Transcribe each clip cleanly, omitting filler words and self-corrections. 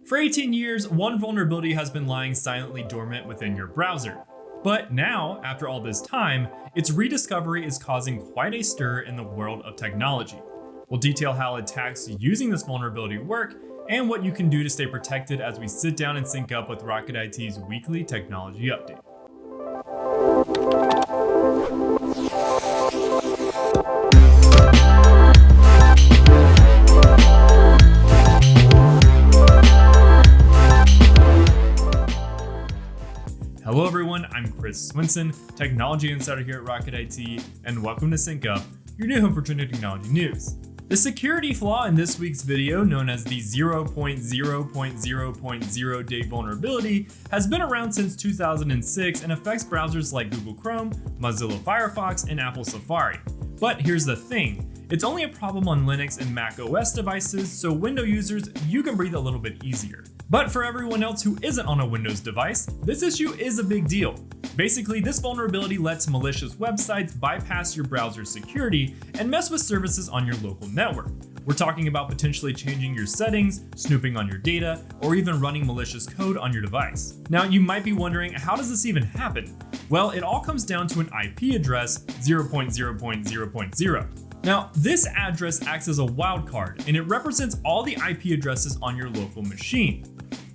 For 18 years, one vulnerability has been lying silently dormant within your browser. But now, after all this time, its rediscovery is causing quite a stir in the world of technology. We'll detail how attacks using this vulnerability work and what you can do to stay protected as we sit down and sync up with Rocket IT's weekly technology update. Hello everyone, I'm Chris Swinson, Technology Insider here at Rocket IT, and welcome to Sync Up, your new home for trending technology news. The security flaw in this week's video, known as the 0.0.0.0 day vulnerability, has been around since 2006 and affects browsers like Google Chrome, Mozilla Firefox, and Apple Safari. But here's the thing, it's only a problem on Linux and macOS devices, so Windows users, you can breathe a little bit easier. But for everyone else who isn't on a Windows device, this issue is a big deal. Basically, this vulnerability lets malicious websites bypass your browser's security and mess with services on your local network. We're talking about potentially changing your settings, snooping on your data, or even running malicious code on your device. Now, you might be wondering, how does this even happen? Well, it all comes down to an IP address 0.0.0.0. Now, this address acts as a wildcard, and it represents all the IP addresses on your local machine.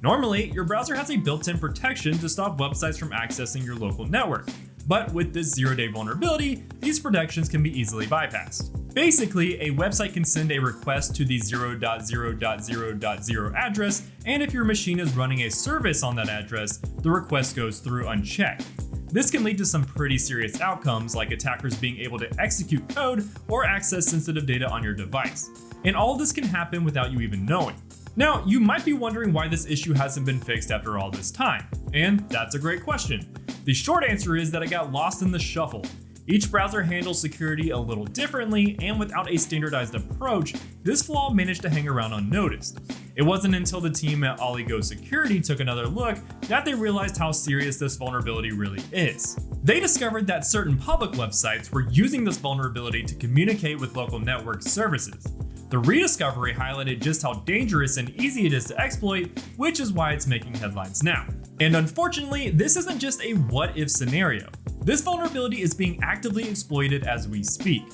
Normally, your browser has a built-in protection to stop websites from accessing your local network, but with this zero-day vulnerability, these protections can be easily bypassed. Basically, a website can send a request to the 0.0.0.0 address, and if your machine is running a service on that address, the request goes through unchecked. This can lead to some pretty serious outcomes, like attackers being able to execute code or access sensitive data on your device. And all of this can happen without you even knowing. Now, you might be wondering why this issue hasn't been fixed after all this time, and that's a great question. The short answer is that it got lost in the shuffle. Each browser handles security a little differently, and without a standardized approach, this flaw managed to hang around unnoticed. It wasn't until the team at Oligo Security took another look that they realized how serious this vulnerability really is. They discovered that certain public websites were using this vulnerability to communicate with local network services. The rediscovery highlighted just how dangerous and easy it is to exploit, which is why it's making headlines now. And unfortunately, this isn't just a what-if scenario. This vulnerability is being actively exploited as we speak.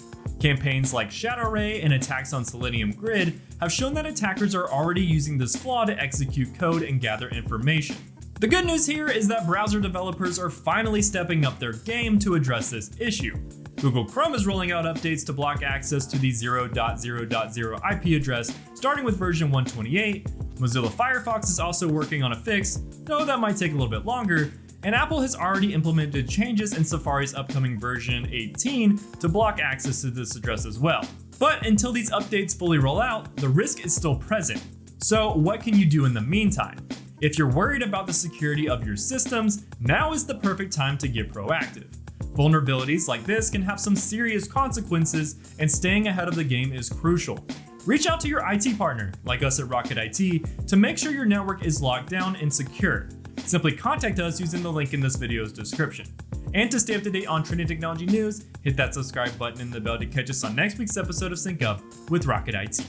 Campaigns like ShadowRay and attacks on Selenium Grid have shown that attackers are already using this flaw to execute code and gather information. The good news here is that browser developers are finally stepping up their game to address this issue. Google Chrome is rolling out updates to block access to the 0.0.0 IP address, starting with version 128. Mozilla Firefox is also working on a fix, though that might take a little bit longer. And Apple has already implemented changes in Safari's upcoming version 18 to block access to this address as well. But until these updates fully roll out, the risk is still present. So what can you do in the meantime? If you're worried about the security of your systems, now is the perfect time to get proactive. Vulnerabilities like this can have some serious consequences, and staying ahead of the game is crucial. Reach out to your IT partner, like us at Rocket IT, to make sure your network is locked down and secure. Simply contact us using the link in this video's description. And to stay up to date on trending technology news, hit that subscribe button and the bell to catch us on next week's episode of Sync Up with Rocket IT.